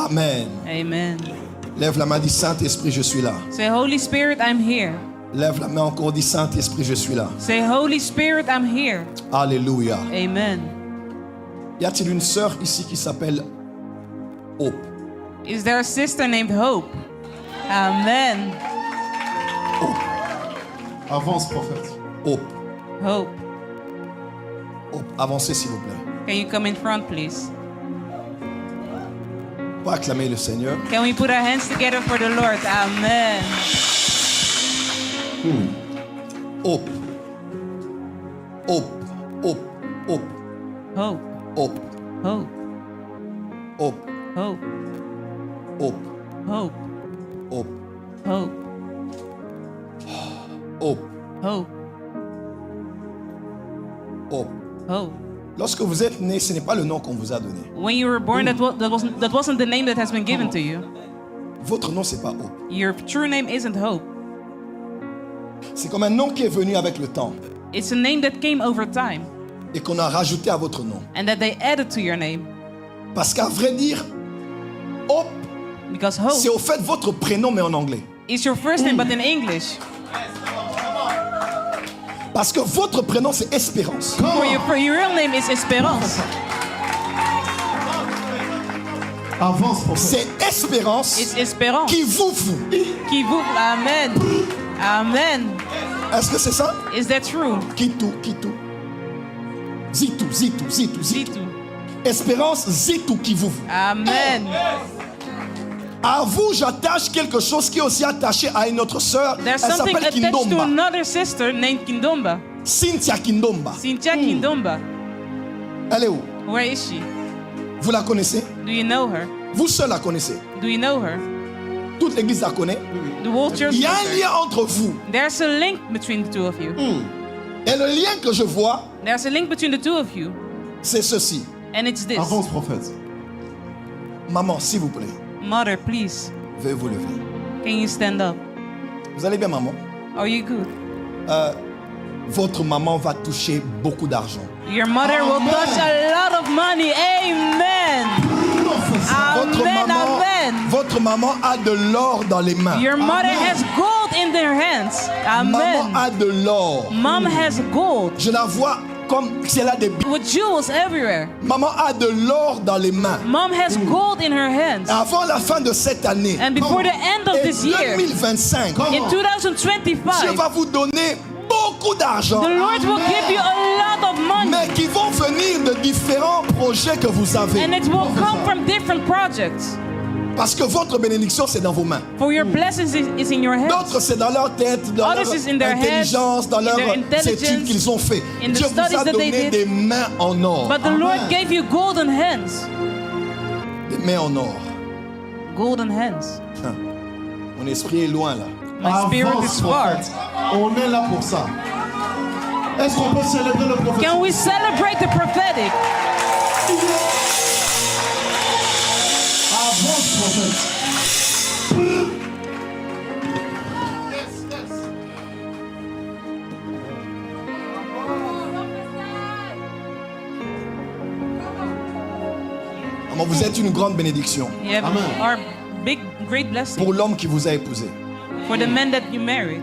Amen. Amen. Lève la main, dis Saint-Esprit, je suis là. Say, Holy Spirit, I'm here. Lève la main encore, dis Saint-Esprit, je suis là. Say, Holy Spirit, I'm here. Alléluia. Amen. Y a-t-il une sœur ici qui s'appelle Hope? Is there a sister named Hope? Amen. Avance, prophète. Hope. Hope. Hope. Avancez s'il vous plaît. Can you come in front, please? Pour acclamer le Seigneur. Can we put our hands together for the Lord? Amen. Hope. Hope. Hope. Hope. Hope. Hope. Hope. Hope. Hope. Hope. Hope. Hope. Hope. Hope. Hope. Hope. Hope. Lorsque vous êtes né, ce n'est pas le nom qu'on vous a donné. When you were born, that wasn't the name that has been given to you. Votre nom, c'est pas Hope. Your true name isn't Hope. C'est comme un nom qui est venu avec le temps It's a name that came over time et qu'on a rajouté à votre nom. and that they added to your name. Parce qu'à vrai dire, Hope, Because c'est Hope au fait votre prénom mais en anglais. is your first name, but in English. Parce que votre prénom, c'est Espérance. For your real name is Esperance. Avance, prophète. C'est Espérance It's Esperance. qui vous. Qui vous. Amen. Amen. Est-ce que c'est ça? Is that true? Kitou. Zitou. Zitu. Espérance, Zitou qui vous. Amen. À vous, j'attache quelque chose qui est aussi attaché à une autre sœur. Elle There's something s'appelle attached to Kindomba. another sister named Kindomba. Cynthia Kindomba. Cynthia Kindomba. Elle est où? Where is she? Vous la connaissez? Do you know her? Vous seul la connaissez. Do you know her? Toute l'église la connaît. The whole church. Il y a knows un her. lien entre vous. There's a link between the two of you. Et le lien que je vois, There's a link between the two of you, c'est ceci. and it's this. Avance, prophète. Maman, s'il vous plaît, Mother, please, veuillez vous lever. can you stand up? Vous allez bien, maman? Are you good? Votre maman va toucher beaucoup d'argent. Your mother will touch a lot of money. Amen. Votre maman a de l'or dans les mains. Your mother has gold in their hands. Maman Amen. a de l'or. Mom has gold Je la vois comme si elle a des bijoux. with jewels everywhere. Maman a de l'or dans les mains. Mom has gold in her hands. Avant la fin de cette année, And before the end of et this year, 2025, in Dieu 2025, va vous donner beaucoup d'argent, the Lord will give you a lot of money. mais qui vont venir de différents projets que vous avez. And it will come from different projects. Parce que votre bénédiction, c'est dans vos mains. For your blessings is in your hands. D'autres, c'est dans leur tête, dans Others leur is in their intelligence, heads, dans in leurs their intelligence, études qu'ils ont fait. in the Dieu vous studies a that they donné did. des mains en or. But the Lord gave you golden hands. Des mains en or. Golden hands. Mon esprit est loin là. My spirit Avance, is far. prophète. On est là pour ça. Est-ce qu'on peut célébrer le prophète? Can we celebrate the prophetic? Avance, prophète. Maman, vous êtes une grande bénédiction You have Amen. our big, great blessing pour l'homme qui vous a épousé. for the men that you married.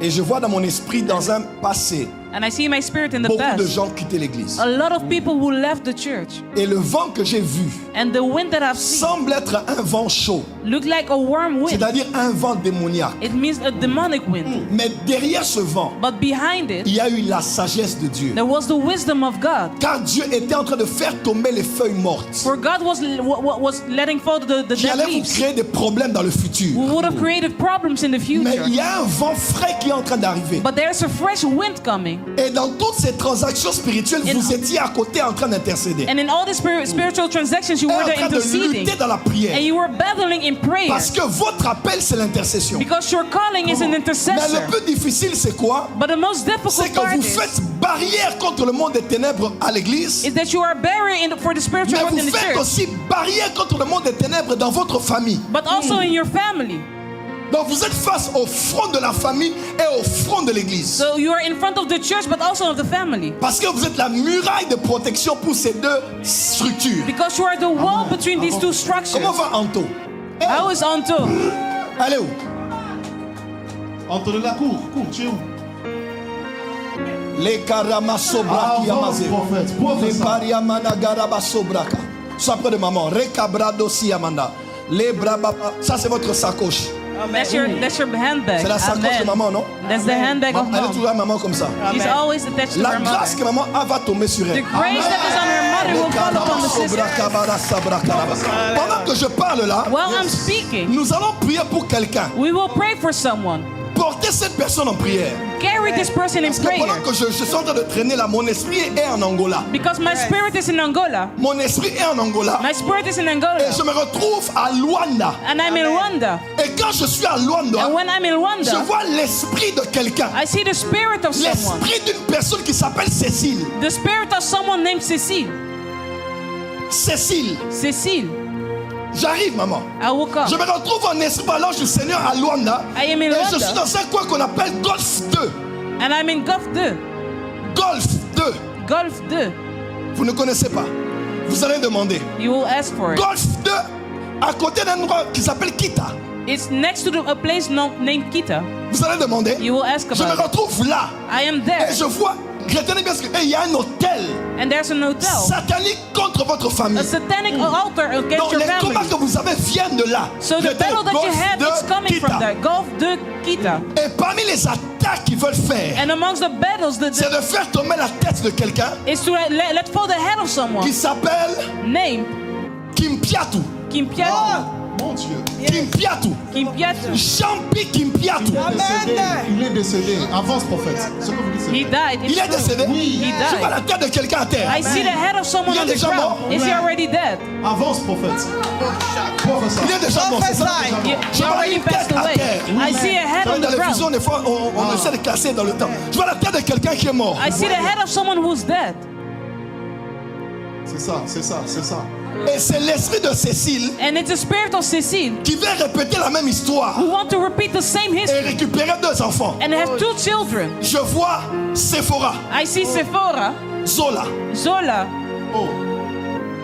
Et je vois dans mon esprit, dans un passé, And I see in my spirit in the beaucoup de past, gens quitter l'église. a lot of people who left the church. Et le vent que j'ai vu And the wind that I've seen semble être un vent chaud, looked like a warm wind. c'est-à-dire un vent démoniaque. It means a demonic wind. Mais derrière ce vent, But behind it, il y a eu la sagesse de Dieu. there was the wisdom of God. Car Dieu était en train de faire tomber les feuilles mortes For God was letting fall the qui dead allaient vous leaves. créer des problèmes dans le futur. We would have created problems in the Mais future. il y a un vent frais qui est en train d'arriver. But there's a fresh wind coming. Et dans toutes ces transactions spirituelles, vous étiez à côté en train d'intercéder. And in all the spiritual transactions, you Et were en there train de interceding. lutter dans la prière. And you were battling in prayer. Parce que votre appel, c'est l'intercession. Because your calling is an Mais intercessor. le plus difficile, c'est quoi? But the most C'est difficult que part vous is faites barrière contre le monde des ténèbres à l'église. that you are barrier for the spiritual Mais world vous in the faites church. aussi barrière contre le monde des ténèbres dans votre famille. But also in your family. Donc vous êtes face au front de la famille et au front de l'église. So you are in front of the church, but also of the family. Parce que vous êtes la muraille de protection pour ces deux structures. Because you are the wall between these two structures. Comment va Anto? How is Anto? Allez où? Entre la cour, tu es où? Les karamasobraki Avance, yamazé. prophète. Les Prophète. pariamana garabasobraka. Sois près de maman. Recabrado siamanda. Les brababa. Ça c'est votre sacoche. That's your handbag. C'est la sacoche de maman, non? That's the handbag of Elle est mom. toujours à maman comme ça. He's always attached to La her grâce mother. que maman a va tomber sur The elle. grace that is on her mother will fall upon the sister. Pendant que je parle là, While I'm speaking, nous allons prier pour quelqu'un. we will pray for someone. Portez cette personne en prière. Carry this person in Parce que pendant prayer. que je suis en train de traîner là, mon esprit est en Angola. Because my spirit is in Angola. Mon esprit est en Angola. My spirit is in Et Angola. je me retrouve à Luanda. And I'm in Rwanda. Et quand je suis à Luanda, And when I'm in je Rwanda, vois l'esprit de quelqu'un. I see the spirit of someone. L'esprit d'une personne qui s'appelle Cécile. The spirit of someone named Cecile. Cécile. Cecile. J'arrive, maman. I will come. Je me retrouve en esprit par l'ange du Seigneur à Luanda. I am in Et je suis Rwanda. dans un coin qu'on appelle Golf 2. And I'm in Gulf 2. Golf 2. Gulf 2. Vous ne connaissez pas. Vous allez demander. You will ask for it. Golf 2, à côté d'un endroit qui s'appelle Kita. It's next to a place named Kita. Vous allez demander. You will ask Je me about it. retrouve là. I am there. Et je vois, retenez bien ce que il y a un hôtel And there's an hotel. satanique contre votre famille. A satanic altar against Donc your les combats family. que vous avez viennent de là. So the Retenez, battle that you Golf have 2, is coming Kita. from there. Gulf 2 Kita. Et parmi les attaques qu'ils veulent faire, And amongst the battles, c'est de faire tomber la tête de quelqu'un is to let fall the head of someone qui s'appelle named Kimpiatu. Kimpiatu. Mon Dieu. Kimpiatu. Kimpiatu. Champi Kimpiatu. Il est décédé. Avance, prophète. Ce que vous dites, c'est He vrai. died. Il est It's true. décédé. Oui. He Je vois died. la tête de quelqu'un à terre. I see the head of someone Il est on the déjà ground. mort. Is he already dead? Avance, prophète. Prophète. Il est déjà mort, c'est ça? Je He vois already une passed tête à away. terre. I see a head Dans on the les visions, ground. des fois, on essaie de classer dans le temps. Je vois la tête de quelqu'un qui est mort. I see the head of someone who's dead. C'est ça, c'est ça, c'est ça. Et c'est l'esprit de Cécile And it's the spirit of Cecile qui vient répéter la même histoire who want to repeat the same et history récupérer deux enfants. and have two children. Je vois Sephora, I see Sephora, Zola. Zola. Oh.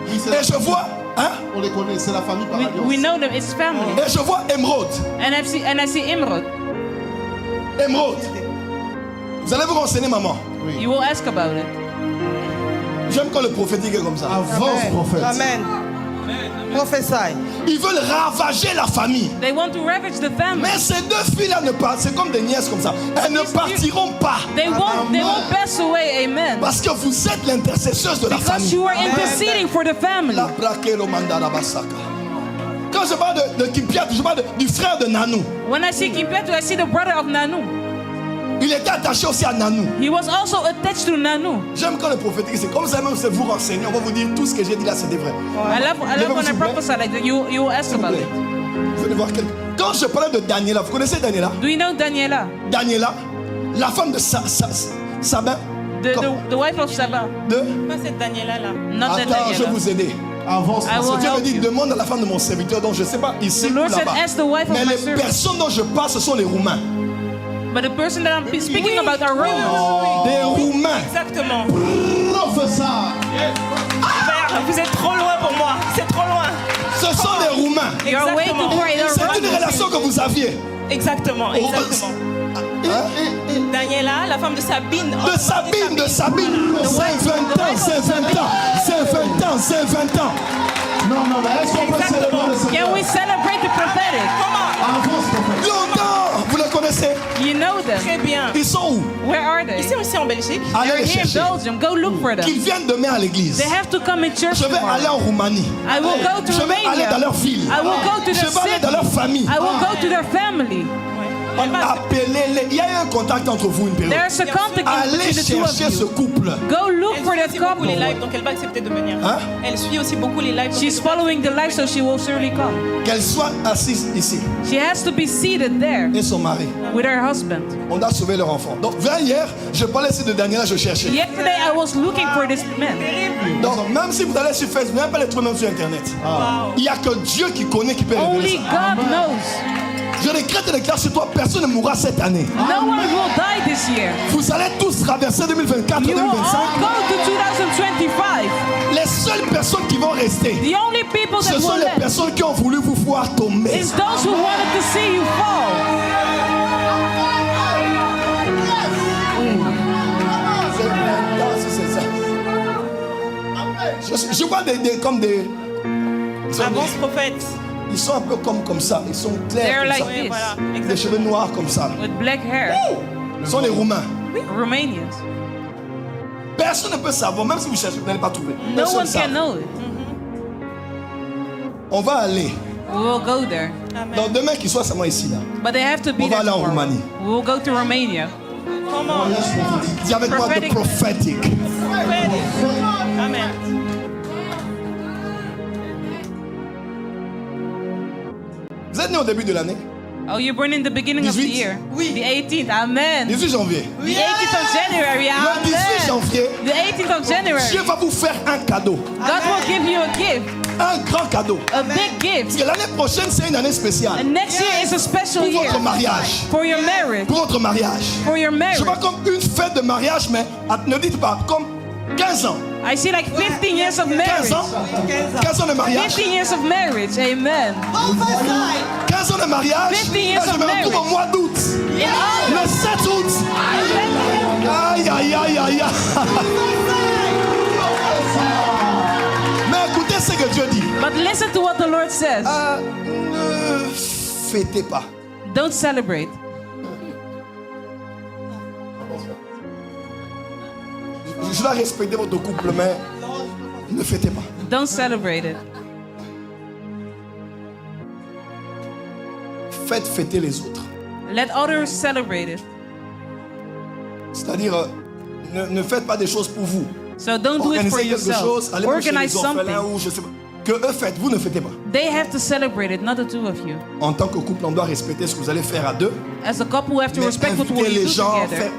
Oui, c'est Et je vois, hein? on les connaît, c'est la famille par alliance. We know them. It's family. Et je vois Émeraude. And I see Imrod. Émeraude. Vous allez vous renseigner, maman. You will ask about it. J'aime quand le prophétique est comme ça. Avance, prophète. Amen. Prophesy. Ils veulent ravager la famille. They want to ravage the family. Mais ces deux filles-là ne partent, c'est comme des nièces comme ça. Elles ne partiront pas. They won't pass away. Amen. Parce que vous êtes l'intercesseuse de la Because famille. you are interceding for the family. La braquero mandala basaka. Quand je parle de Kimpiat, je parle du frère de Nanou. When I see Kimpetu, I see the brother of Nanu. Il était attaché aussi à Nanou. He was also attached to Nanu. J'aime quand le prophétique, c'est comme ça même, c'est vous renseigner. On va vous dire tout ce que j'ai dit là, c'était vrai. I love when I prophesy like that. You will ask S'il vous about plaît. it. Vous allez voir quelqu'un. Quand je parlais de Daniela, vous connaissez Daniela? Do you know Daniela, Daniela, la femme de Sabin. the wife of Saba? De... Pas cette Daniela là. Not that Attends, je vais Daniela. vous aider. Avance, I will prophète. Dieu me help dit, you. demande à la femme de mon serviteur, dont je ne sais pas ici The ou Lord said, là-bas. ask the wife of Mais my les servant. personnes dont je parle, ce sont les Roumains. But the person that I'm speaking about are Romans. Des Roumains. Exactement. Prophète. Père, vous êtes trop loin pour moi. C'est trop loin. Ce sont des Roumains. You're way too far. They're C'est une Romans. relation que vous aviez. Exactement, exactement. Daniela, la femme de Sabine. De Sabine, de Sabine. C'est 20 ans, c'est 20 ans. C'est 20 ans, c'est 20 ans. Non, non, mais est-ce qu'on peut célébrer le Seigneur? Can we celebrate the prophetic? Avance, prophète. Longtemps, vous les connaissez. You know them. Très bien. Ils sont où? Where are they? Ici aussi en Belgique. Allez They're les here in chercher. Belgium. Go look for them. Qu'ils viennent demain à l'église. They have to come in church Je vais aller tomorrow. en Roumanie. I will go to Je vais aller dans Romania. leur ville. I will go to Je their vais aller dans city. leur famille. I will go to their family. Appelez-les. Il y a eu un contact entre vous une période. There's a contact Allez between the two of chercher ce you. couple. Go look Elle for suit that aussi beaucoup les couple. lives, donc elle va accepter de venir. Hein? Elle suit aussi beaucoup les lives. donc She's elle va- following the life, so she will surely come. Qu'elle soit assise ici. She has to be seated there Et son mari. with her husband. On doit sauver leur enfant. Donc, vers hier, je parlais ici de Daniela, je cherchais. Yesterday, I was looking for this man. Donc, même si vous allez sur Facebook, vous n'allez pas les trouver même sur Internet. Il n'y a que Dieu qui connaît, qui peut révéler Only ça. God knows. Je décrète et déclare sur toi, personne ne mourra cette année. No one will die this year. Vous allez tous traverser 2024 You will 2025. all go to 2025. Les seules personnes qui vont rester, The only people that ce sont will les left personnes qui ont voulu vous voir tomber. is those who wanted to see you fall. C'est ça. Je vois comme des Avance, prophète. ils sont un peu comme ça. Ils sont clairs They're comme like ça. this, Voilà, Des exactement. cheveux noirs comme ça. with black hair. Ils sont les Roumains. Romanians. Personne ne peut savoir, même si vous cherchez, vous n'allez pas trouver. No Personne one ne sait. can know it. On va aller. We will go there. Donc demain qu'ils soient seulement ici là. But they have to be On va there aller en tomorrow. Roumanie. We will go to Romania. Comment? Dis avec moi de Prophetic. prophétique. Prophète. Amen. Vous êtes né au début de l'année, Oh, you're born in the beginning of the 18? year. Oui. The 18th. Amen. 18 janvier. The 18th of January. Le 18 Amen. janvier, The 18th of January. Dieu va vous faire un cadeau. God will give you a gift. Un grand cadeau. A big gift. Parce que l'année prochaine, c'est une année spéciale. And next year is a special Pour year. votre mariage. For your marriage. Pour votre mariage. For your Je marriage. vois comme une fête de mariage, mais ne dites pas, comme 15 ans. I see like 15 years of 15 marriage. ans. 15 ans de mariage. 15 years of marriage. Amen. 15 ans de mariage. 15 years Là, je of me retrouve marriage. au mois d'août. Le 7 août. Aïe, aïe, aïe, aïe. Mais écoutez ce que Dieu dit. But listen to what the Lord says. Ne fêtez pas. Don't celebrate. Je dois respecter votre couple, mais ne fêtez pas. Don't celebrate it. Faites fêter les autres. Let others celebrate it. C'est-à-dire, ne faites pas des choses pour vous. So don't do it for Organisez quelque yourself. chose, allez même chez Organize les orphelins something. ou je sais pas. Que eux fêtent, vous ne fêtez pas. They have to celebrate it, not the two of you. En tant que couple, on doit respecter ce que vous allez faire à deux. As a couple, we have to Mais respect what invitez we les do gens, together.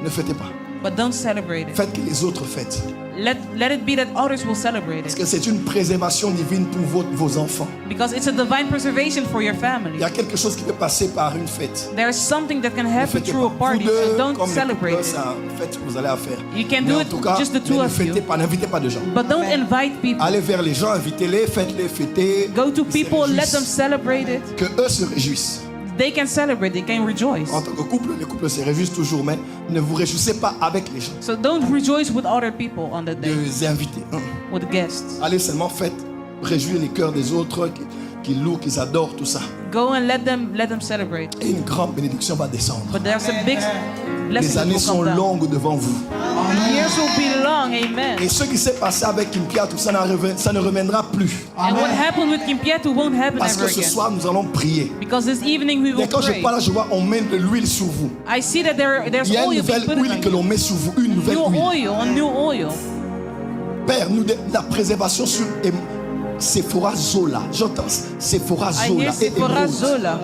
ne fêtez pas. But don't celebrate it. Faites que les autres fêtent. Let it be that others will celebrate Parce it. que c'est une préservation divine pour vos enfants. Because it's a divine preservation for your Il family. y a quelque chose qui peut passer par une fête. There's something that can Ne happen fêtez through a pas. party, Vous deux, so don't comme les celebrate couples, it. c'est une fête que vous allez à faire. You can Mais do en it tout cas, just the two mais ne of you. fêtez pas, n'invitez pas de gens. But don't invite people. Allez vers les gens, invitez-les, faites-les fêter. Go to Ils se people, let réjouissent. them celebrate it. Que eux se réjouissent. They can celebrate, they can rejoice. En tant que couple, les couples se réjouissent toujours, mais ne vous réjouissez pas avec les gens. So don't rejoice with other people on the day, Les inviter. with guests. Allez seulement faites réjouir les cœurs des autres qui louent, qui adorent, tout ça. Go and let them celebrate. Et une grande bénédiction va descendre. But there's a big Les blessing that années will sont come down. longues devant vous. Years will be long, amen. Et ce qui s'est passé avec Kimpiat, ça ne reviendra plus. And what happened with Kimpiatu won't happen Parce ever que ce again. soir, nous allons prier. Because this evening we will Et quand je pray. parle, je vois, on met de l'huile sur vous. I see that there's Il y a une oil being nouvelle put huile que on l'on you. met sur vous. Une nouvelle New huile. oil, a new oil. Père, nous, la préservation sur Sephora Zola. J'entends Sephora I Zola. hear et Sephora émeraude. Zola.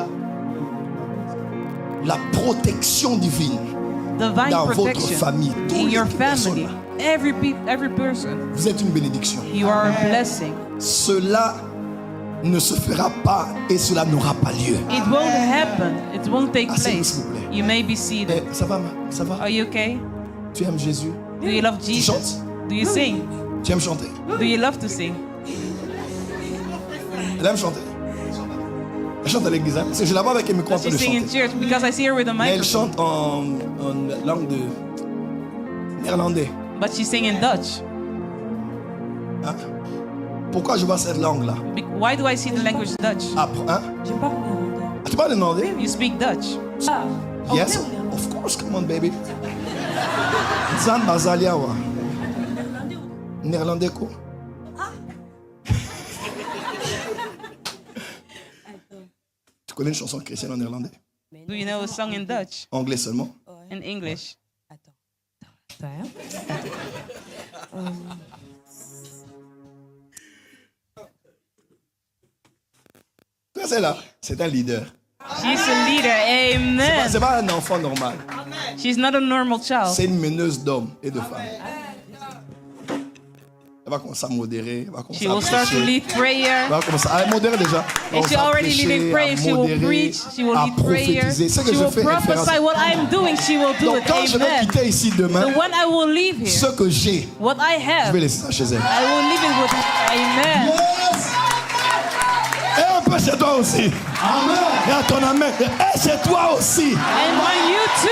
La protection divine Divine dans votre protection famille. Tous in les your personnes family. là. Every person. Vous êtes une bénédiction. You are a blessing. Cela ne se fera pas et cela n'aura pas lieu. It won't happen. It won't take Asseyez-vous, place. s'il vous plaît. You may be seated. Ça va, ça va? Are you okay? Tu aimes Jésus? Do you love Jesus? chantes? Do you sing? Tu aimes chanter? Do you love to sing? Elle aime chanter. Elle chante à l'église, hein? Parce que je la vois avec un micro en train She de sing in chanter. church because I see her with a Mais elle microphone. chante en langue de néerlandais. But she sing in Dutch. Hein? Pourquoi je vois cette langue-là? Why do I see the language Dutch? Après, hein? Je parle néerlandais. Ah, tu parles néerlandais? You speak Dutch. Ah, Yes, of course, come on, baby. Zan Bazalia, wa. Néerlandais, quoi? Tu connais une chanson chrétienne en néerlandais? Do you know a song in Dutch? Anglais seulement? In English? attends, hein. C'est là, c'est un leader. She's a leader. Amen. C'est pas un enfant normal. She's not a normal child. C'est une meneuse d'hommes et de femmes. Elle va commencer à modérer. Elle va commencer She will à start to prêcher. lead prayer. Elle va commencer à modérer déjà. Elle And va she commencer à already prêcher, leading prayer. à She will modérer, preach. She will à lead prayer. prophétiser. C'est She que je will fais référence. prophesy. What I'm doing, she will do Donc it. quand je vais Amen. quitter ici demain, So when I will leave ce here, que j'ai, what I je have, vais laisser ça chez elle. I will leave it with her. Amen. Yes. Et un peu chez toi aussi. Amen. Et à ton amen. Et chez toi aussi. And on you too.